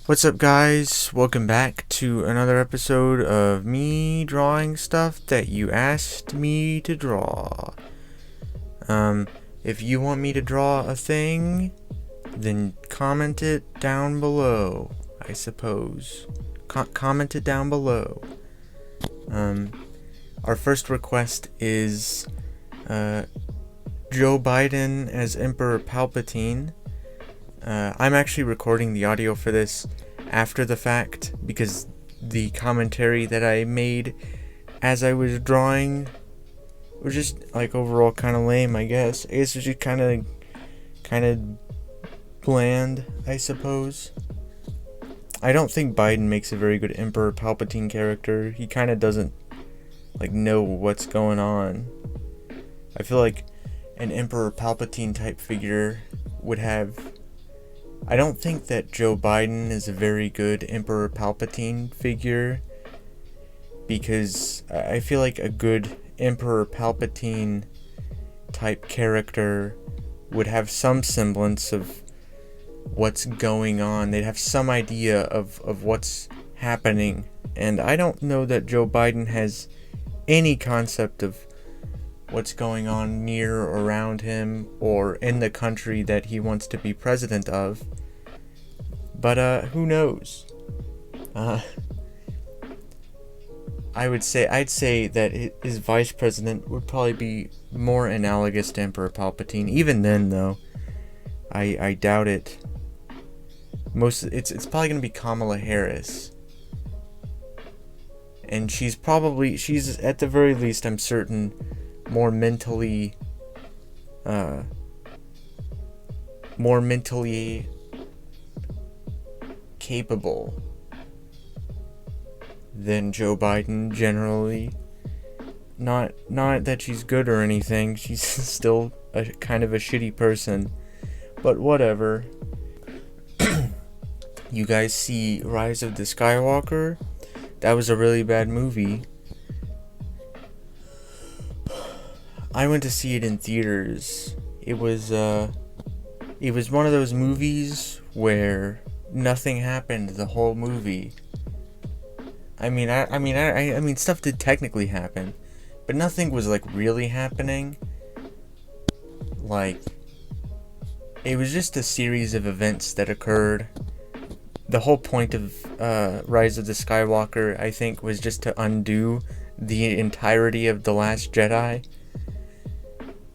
What's up, guys? Welcome back to another episode of me drawing stuff that you asked me to draw. If you want me to draw a thing, then comment it down below, I suppose. Comment it down below. Our first request is Joe Biden as Emperor Palpatine. I'm actually recording the audio for this after the fact because the commentary that I made as I was drawing was just like overall kind of lame, I guess. I guess it was just kind of bland, I suppose. I don't think Biden makes a very good Emperor Palpatine character. He kind of doesn't know what's going on. I feel like an Emperor Palpatine type figure would have... I don't think that Joe Biden is a very good Emperor Palpatine figure, because I feel like a good Emperor Palpatine type character would have some semblance of what's going on. They'd have some idea of what's happening, and I don't know that Joe Biden has any concept of what's going on near or around him or in the country that he wants to be president of. But who knows? I'd say that his vice president would probably be more analogous to Emperor Palpatine. Even then, though, I doubt it. It's probably gonna be Kamala Harris. And she's at the very least, I'm certain, more mentally capable than Joe Biden generally. Not that she's good or anything. She's still a kind of a shitty person. But whatever. You guys see Rise of the Skywalker? That was a really bad movie. I went to see it in theaters. It was one of those movies where nothing happened the whole movie. I mean, stuff did technically happen, but nothing was really happening. It was just a series of events that occurred. The whole point of Rise of the Skywalker, I think, was just to undo the entirety of The Last Jedi.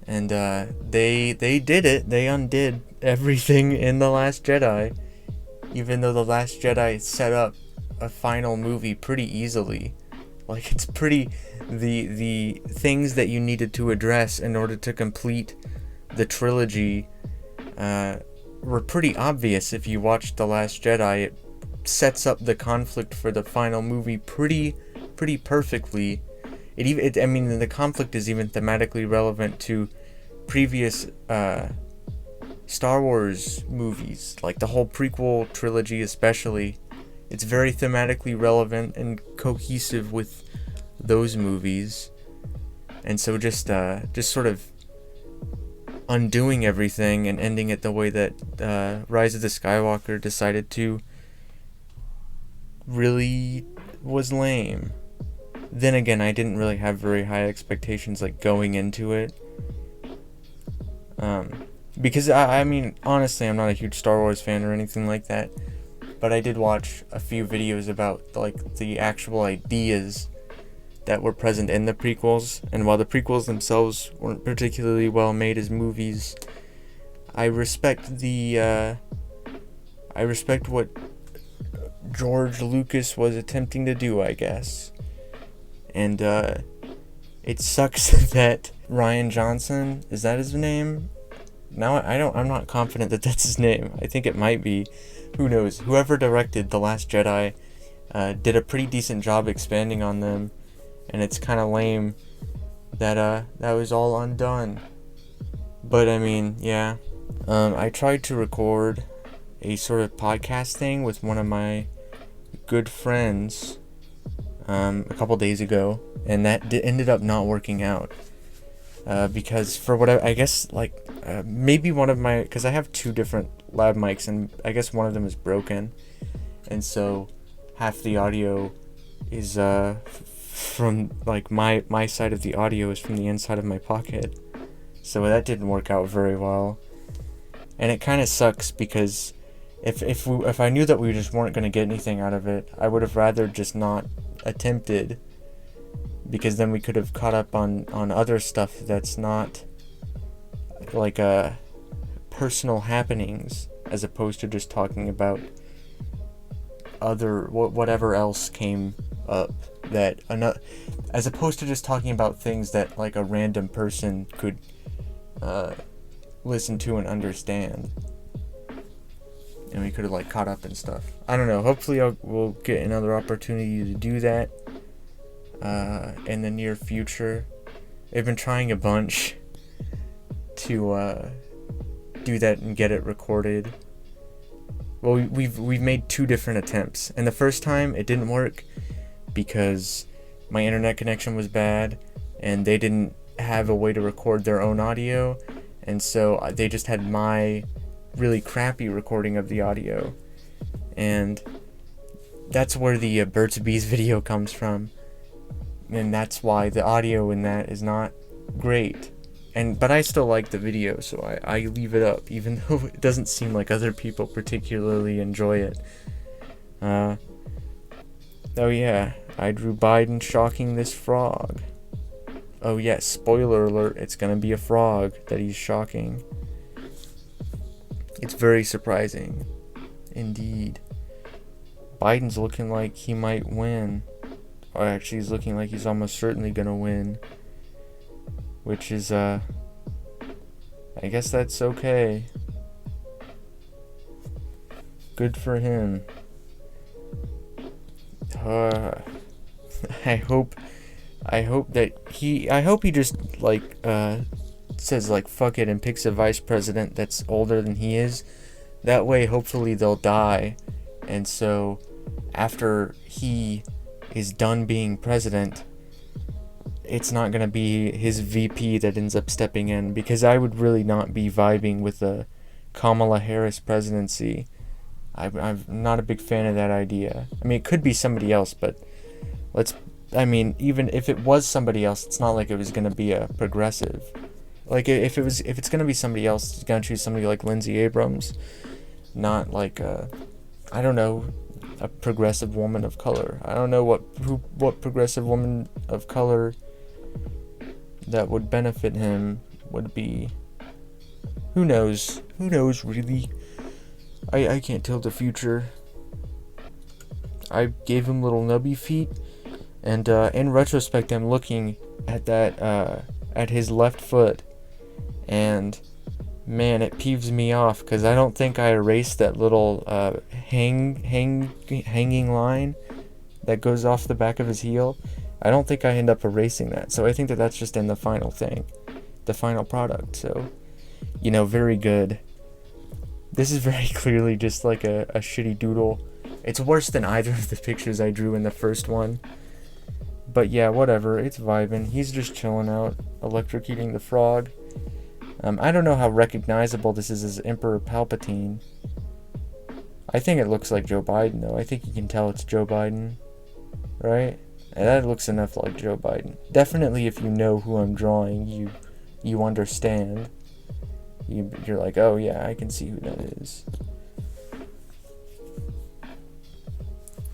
And they did it. They undid everything in The Last Jedi. Even though The Last Jedi set up a final movie pretty easily. It's pretty... The things that you needed to address in order to complete the trilogy were pretty obvious if you watched The Last Jedi. It sets up the conflict for the final movie pretty perfectly. The conflict is even thematically relevant to previous Star Wars movies, the whole prequel trilogy especially. It's very thematically relevant and cohesive with those movies. And so just sort of undoing everything and ending it the way that Rise of the Skywalker decided to really was lame. Then again, I didn't really have very high expectations going into it. Because I mean, honestly, I'm not a huge Star Wars fan or anything like that, but I did watch a few videos about the actual ideas that were present in the prequels, and while the prequels themselves weren't particularly well made as movies, I respect what George Lucas was attempting to do, I guess. And it sucks that Rian Johnson, is that his name? Now I'm not confident that that's his name. I think it might be. Who knows? Whoever directed The Last Jedi did a pretty decent job expanding on them, and it's kind of lame that that was all undone. But I mean, yeah. I tried to record a sort of podcast thing with one of my good friends a couple days ago, and that ended up not working out. Because for what I guess, maybe one of my, because I have two different lab mics, and I guess one of them is broken, and so half the audio is from like my side of the audio is from the inside of my pocket. So that didn't work out very well. And it kind of sucks because if I knew that we just weren't going to get anything out of it, I would have rather just not attempted, because then we could have caught up on other stuff that's not like personal happenings, as opposed to just talking about whatever else came up, that as opposed to just talking about things that like a random person could listen to and understand, and we could have like caught up and stuff. I don't know, hopefully we'll get another opportunity to do that in the near future. I've been trying a bunch to do that and get it recorded. Well, we've made 2 different attempts, and the first time it didn't work because my internet connection was bad and they didn't have a way to record their own audio, and so they just had my really crappy recording of the audio, and that's where the Birds and Bees video comes from, and that's why the audio in that is not great. But I still like the video, so I leave it up, even though it doesn't seem like other people particularly enjoy it. Oh yeah, I drew Biden shocking this frog. Oh yes, spoiler alert, it's gonna be a frog that he's shocking. It's very surprising, indeed. Biden's looking like he might win. Or actually, he's looking like he's almost certainly gonna win. Which is, I guess that's okay. Good for him. I hope he just, like, says, like, fuck it and picks a vice president that's older than he is. That way, hopefully, they'll die. And so, after he is done being president, it's not going to be his VP that ends up stepping in, because I would really not be vibing with the Kamala Harris presidency. I'm not a big fan of that idea. I mean, it could be somebody else, but even if it was somebody else, it's not like it was going to be a progressive. Like, if it's going to be somebody else, it's going to choose somebody like Lindsey Abrams, not like I don't know, a progressive woman of color. I don't know what progressive woman of color that would benefit him would be. Who knows really. I can't tell the future. I gave him little nubby feet, and in retrospect I'm looking at that at his left foot, and man, it peeves me off because I don't think I erased that little hanging line that goes off the back of his heel. I don't think I end up erasing that, so I think that that's just in the final thing, the final product. So, very good. This is very clearly just like a shitty doodle. It's worse than either of the pictures I drew in the first one. But yeah, whatever, it's vibing. He's just chilling out, electrocuting the frog. I don't know how recognizable this is as Emperor Palpatine. I think it looks like Joe Biden, though. I think you can tell it's Joe Biden, right? And that looks enough like Joe Biden. Definitely, if you know who I'm drawing, you understand. You're like, oh yeah, I can see who that is.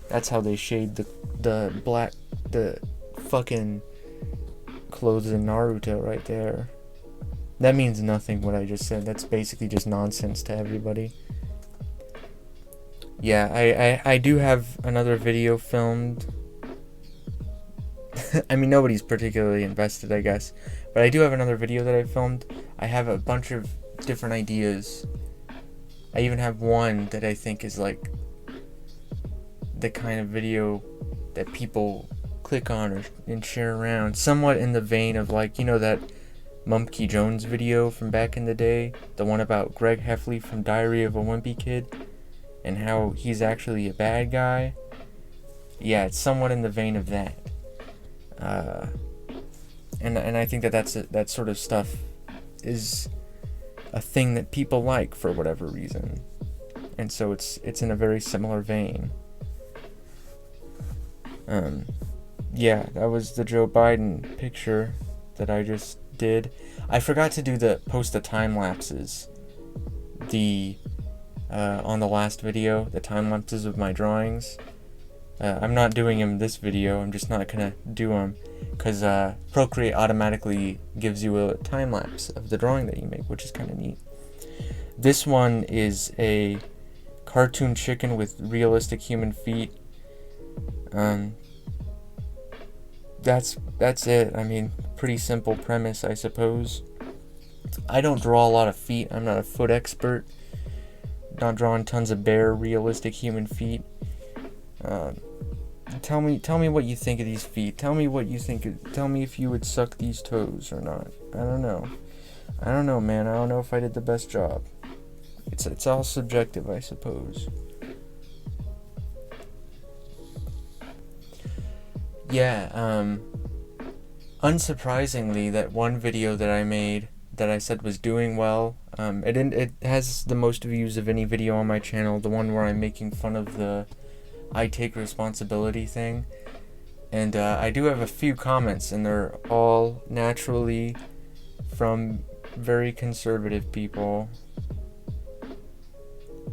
That's how they shade the fucking clothes in Naruto right there. That means nothing, what I just said. That's basically just nonsense to everybody. Yeah, I do have another video filmed. I mean, nobody's particularly invested, I guess. But I do have another video that I filmed. I have a bunch of different ideas. I even have one that I think is like the kind of video that people click on and share around. Somewhat in the vein of, like, that Mumkey Jones video from back in the day. The one about Greg Heffley from Diary of a Wimpy Kid. And how he's actually a bad guy. Yeah, it's somewhat in the vein of that. And I think that sort of stuff is a thing that people like for whatever reason. And so it's in a very similar vein. Yeah, that was the Joe Biden picture that I just did. I forgot to post the time lapses. On the last video, the time lapses of my drawings. I'm not doing them this video. I'm just not gonna do them because Procreate automatically gives you a time lapse of the drawing that you make, which is kind of neat. This one is a cartoon chicken with realistic human feet. That's it. I mean, pretty simple premise, I suppose. I don't draw a lot of feet. I'm not a foot expert. Not drawing tons of bare, realistic human feet. Tell me what you think of these feet. Tell me if you would suck these toes or not. I don't know, man. I don't know if I did the best job. It's all subjective, I suppose. Yeah, unsurprisingly, that one video that I made that I said was doing well, it has the most views of any video on my channel, the one where I'm making fun of the I take responsibility thing. And I do have a few comments, and they're all naturally from very conservative people,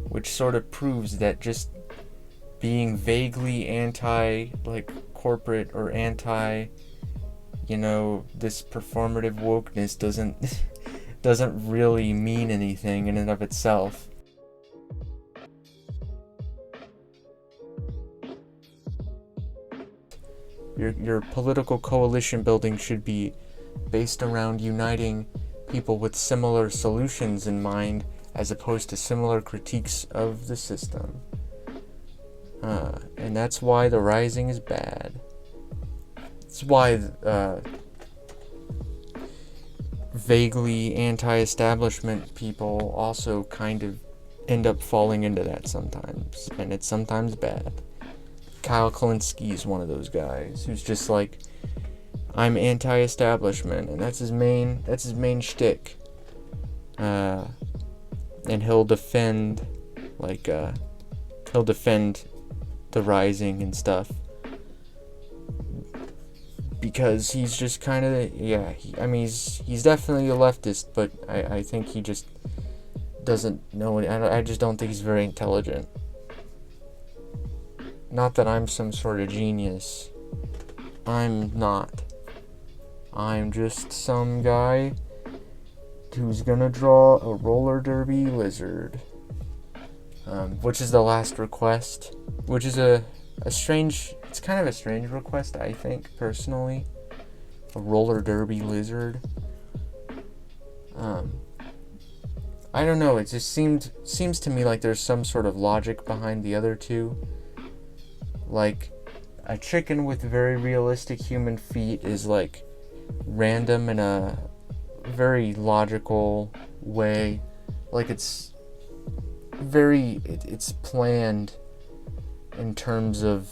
which sort of proves that just being vaguely anti, like, corporate or anti, this performative wokeness doesn't really mean anything in and of itself. Your political coalition building should be based around uniting people with similar solutions in mind, as opposed to similar critiques of the system. And that's why the Rising is bad. It's why vaguely anti-establishment people also kind of end up falling into that sometimes, and it's sometimes bad. Kyle Kalinske is one of those guys who's just like, I'm anti-establishment, and that's his main shtick. And he'll defend the Rising and stuff, because he's just kind of, he's definitely a leftist, but I think he just doesn't know. I just don't think he's very intelligent. Not that I'm some sort of genius. I'm not. I'm just some guy who's gonna draw a roller derby lizard. Which is the last request. Which is it's kind of a strange request, I think, personally. A roller derby lizard. I don't know, it just seems to me like there's some sort of logic behind the other two. Like, a chicken with very realistic human feet is, like, random in a very logical way. Like, it's planned in terms of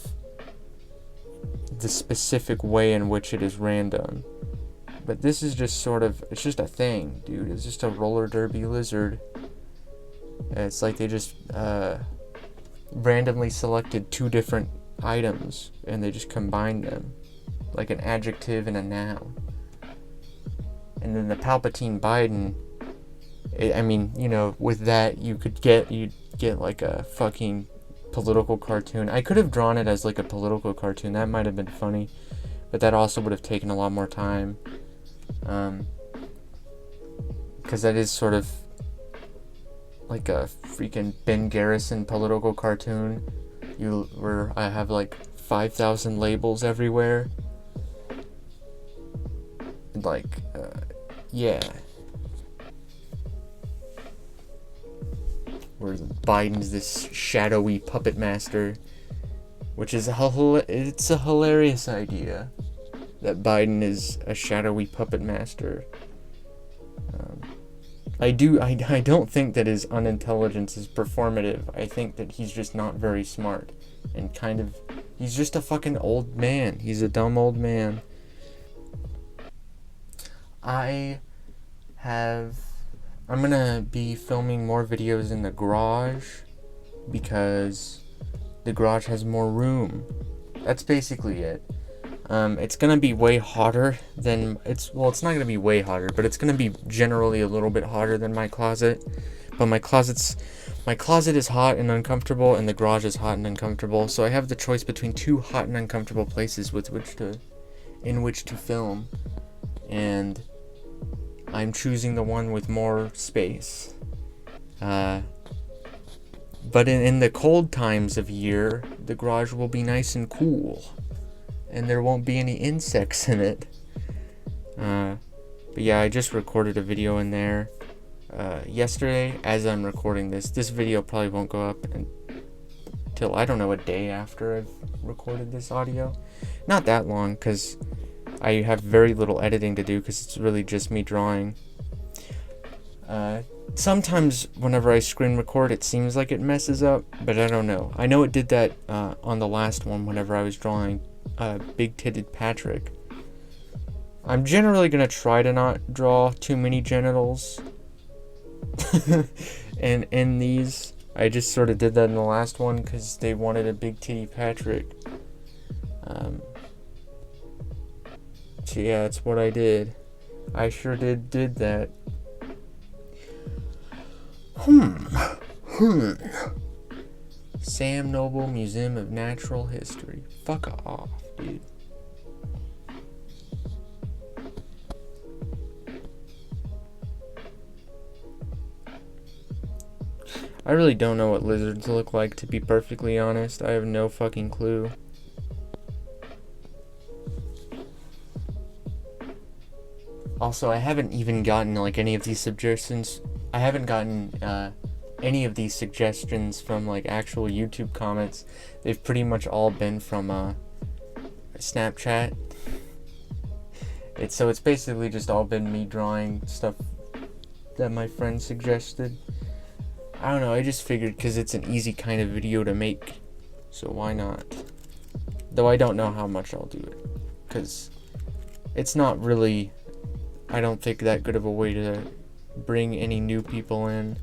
the specific way in which it is random. But this is just it's just a thing, dude. It's just a roller derby lizard. It's like they just randomly selected two different items and they just combined them, like an adjective and a noun. And then the Palpatine Biden, with that you'd get like a fucking political cartoon. I could have drawn it as like a political cartoon. That might have been funny, but that also would have taken a lot more time. Because that is sort of like a freaking Ben Garrison political cartoon. Where I have like 5,000 labels everywhere. Like, yeah. Where Biden's this shadowy puppet master, which is it's a hilarious idea that Biden is a shadowy puppet master. I don't think that his unintelligence is performative. I think that he's just not very smart, and he's just a fucking old man. He's a dumb old man. I'm gonna be filming more videos in the garage, because the garage has more room. That's basically it. It's gonna be way hotter than it's not gonna be way hotter, but it's gonna be generally a little bit hotter than my closet. But my closet is hot and uncomfortable, and the garage is hot and uncomfortable. So I have the choice between two hot and uncomfortable places in which to film, and I'm choosing the one with more space. But in the cold times of year, the garage will be nice and cool, and there won't be any insects in it. But yeah, I just recorded a video in there yesterday. As I'm recording this video probably won't go up until, I don't know, a day after I've recorded this audio. Not that long, because I have very little editing to do, because it's really just me drawing. Sometimes whenever I screen record, it seems like it messes up, but I don't know. I know it did that on the last one whenever I was drawing big-titted Patrick. I'm generally going to try to not draw too many genitals and in these. I just sort of did that in the last one because they wanted a big-titty Patrick. So yeah, that's what I did. I sure did that. Sam Noble Museum of Natural History. Fuck off, dude. I really don't know what lizards look like, to be perfectly honest. I have no fucking clue. Also, I haven't even gotten like any of these suggestions. I haven't gotten any of these suggestions from like actual YouTube comments. They've pretty much all been from Snapchat. So it's basically just all been me drawing stuff that my friend suggested. I don't know, I just figured because it's an easy kind of video to make, so why not? Though I don't know how much I'll do it, because it's not really, I don't think, that good of a way to bring any new people in,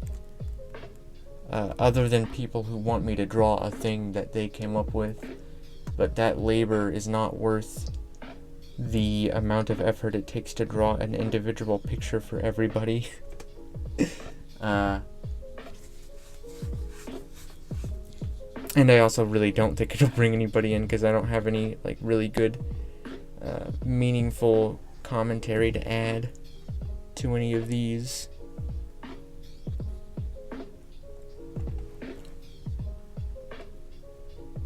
other than people who want me to draw a thing that they came up with, but that labor is not worth the amount of effort it takes to draw an individual picture for everybody. And I also really don't think it'll bring anybody in, because I don't have any like really good meaningful commentary to add to any of these.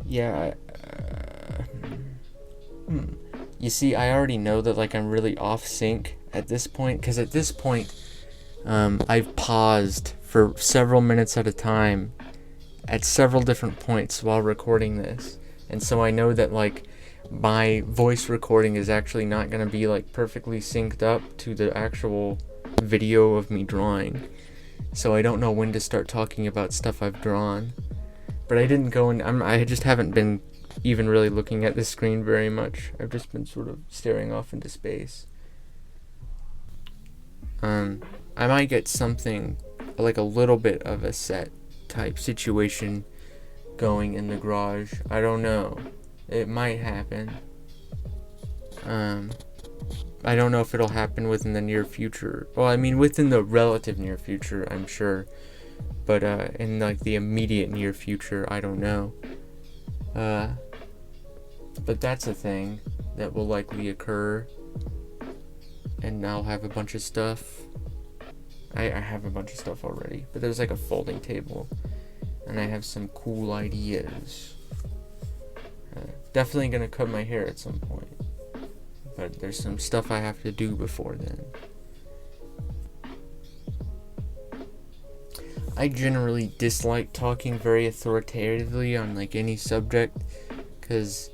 Yeah, you see, I already know that like I'm really off sync at this point, because at this point I've paused for several minutes at a time at several different points while recording this, and so I know that like my voice recording is actually not going to be like perfectly synced up to the actual video of me drawing, so I don't know when to start talking about stuff I've drawn. But I didn't go and I just haven't been even really looking at the screen very much. I've just been sort of staring off into space. I might get something like a little bit of a set type situation going in the garage. I don't know. It might happen. I don't know if it'll happen within the near future. Well, I mean, within the relative near future, I'm sure. But in like the immediate near future, I don't know. But that's a thing that will likely occur. And I'll have a bunch of stuff. I have a bunch of stuff already, but there's like a folding table, and I have some cool ideas. Definitely gonna cut my hair at some point, but there's some stuff I have to do before then. I generally dislike talking very authoritatively on like any subject, because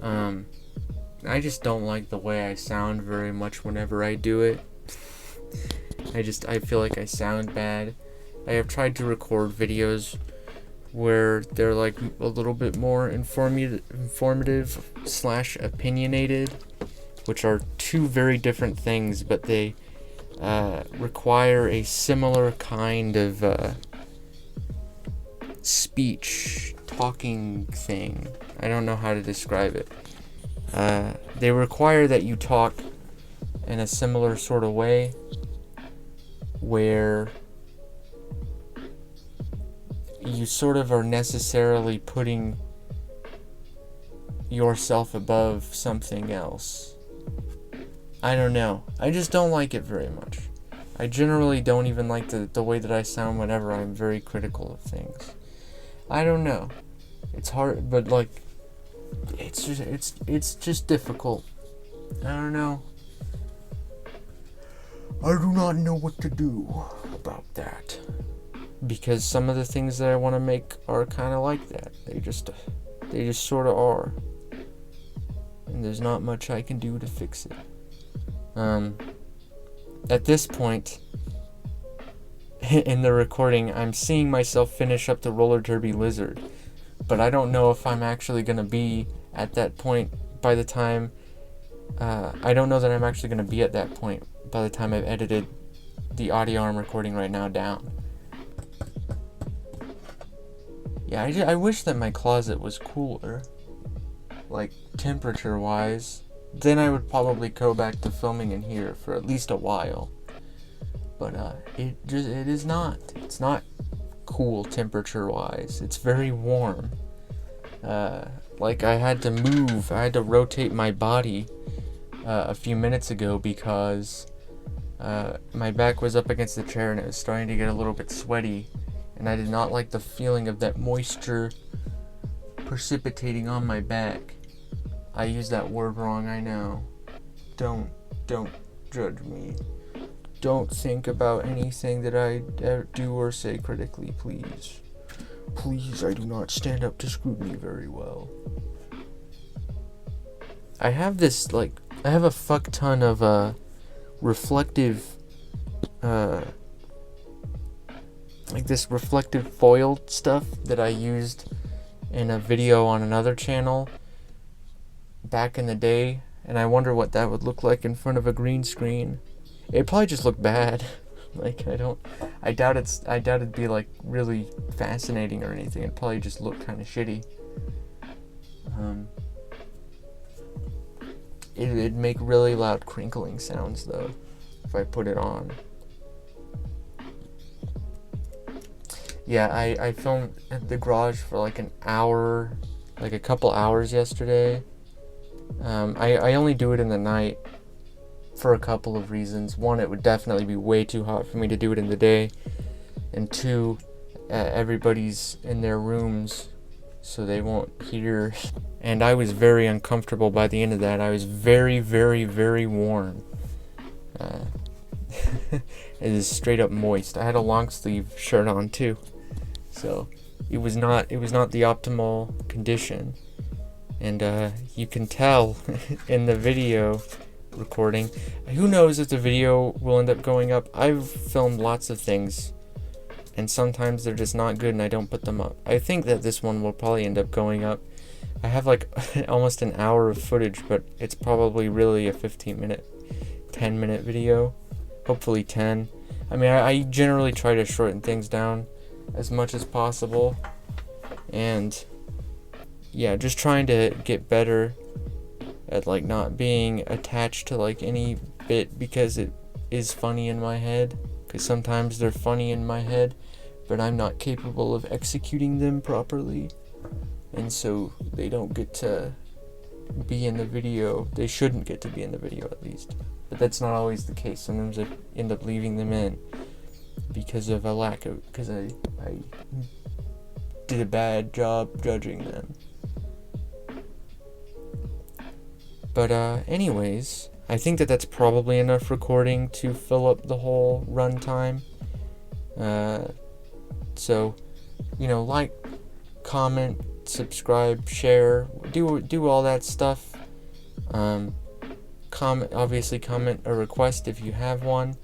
I just don't like the way I sound very much whenever I do it. I feel like I sound bad. I have tried to record videos where they're like a little bit more informative / opinionated, which are two very different things, but they require a similar kind of speech talking thing. I don't know how to describe it. They require that you talk in a similar sort of way where you sort of are necessarily putting yourself above something else. I don't know. I just don't like it very much. I generally don't even like the way that I sound whenever I'm very critical of things. I don't know. It's hard, but like, it's just difficult. I don't know. I do not know what to do about that. Because some of the things that I want to make are kind of like that. They just sort of are. And there's not much I can do to fix it. At this point in the recording, I'm seeing myself finish up the roller derby lizard, but I don't know if I'm actually going to be at that point by the time, I don't know that I'm actually going to be at that point by the time I've edited the audio I'm recording right now down. Yeah, I wish that my closet was cooler, like temperature-wise. Then I would probably go back to filming in here for at least a while. But it is not. It's not cool temperature-wise. It's very warm. Like I had to rotate my body a few minutes ago because my back was up against the chair and it was starting to get a little bit sweaty, and I did not like the feeling of that moisture precipitating on my back. I used that word wrong, I know. Don't judge me. Don't think about anything that I do or say critically, please. Please, I do not stand up to scrutiny very well. I have a fuck ton of reflective, like this reflective foil stuff that I used in a video on another channel back in the day, and I wonder what that would look like in front of a green screen. It'd probably just look bad. Like, I doubt it'd be like really fascinating or anything. It'd probably just look kind of shitty. It'd make really loud crinkling sounds though, if I put it on. Yeah, I filmed at the garage for like an hour, like a couple hours yesterday. I only do it in the night for a couple of reasons. One, it would definitely be way too hot for me to do it in the day. And two, everybody's in their rooms, so they won't hear. And I was very uncomfortable by the end of that. I was very, very, very warm. It is straight up moist. I had a long sleeve shirt on too, so it was not the optimal condition. And you can tell in the video recording. Who knows if the video will end up going up? I've filmed lots of things, and sometimes they're just not good and I don't put them up. I think that this one will probably end up going up. I have like almost an hour of footage, but it's probably really a 15-minute, 10-minute video. Hopefully 10. I mean, I generally try to shorten things down as much as possible. And yeah, just trying to get better at like not being attached to like any bit because it is funny in my head. Because sometimes they're funny in my head, but I'm not capable of executing them properly. And so they don't get to be in the video. They shouldn't get to be in the video, at least. But that's not always the case. Sometimes I end up leaving them in because of a lack of, because I did a bad job judging them. But anyways, I think that that's probably enough recording to fill up the whole runtime. So, you know, like, comment, subscribe, share, do all that stuff. Comment a request if you have one.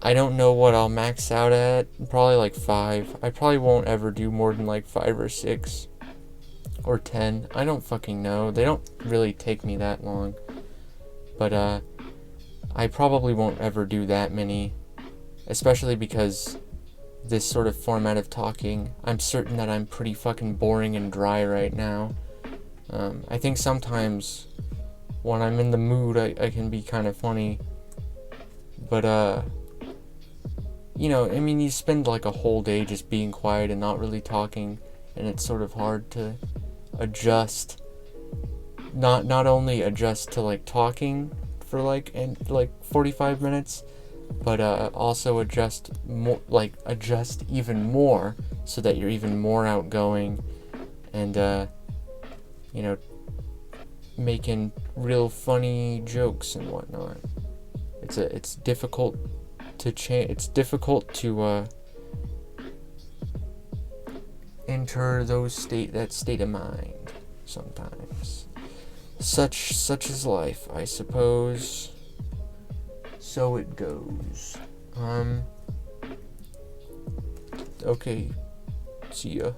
I don't know what I'll max out at. Probably like 5. I probably won't ever do more than like 5 or 6 or 10. I don't fucking know. They don't really take me that long. But I probably won't ever do that many, especially because this sort of format of talking. I'm certain that I'm pretty fucking boring and dry right now. I think sometimes when I'm in the mood, I can be kind of funny. But, you know, I mean, you spend like a whole day just being quiet and not really talking, and it's sort of hard to adjust. Not only adjust to like talking for like 45 minutes, but also adjust even more so that you're even more outgoing and you know, making real funny jokes and whatnot. It's difficult to change. It's difficult to enter that state of mind sometimes. Such is life, I suppose. So it goes. Okay. See ya.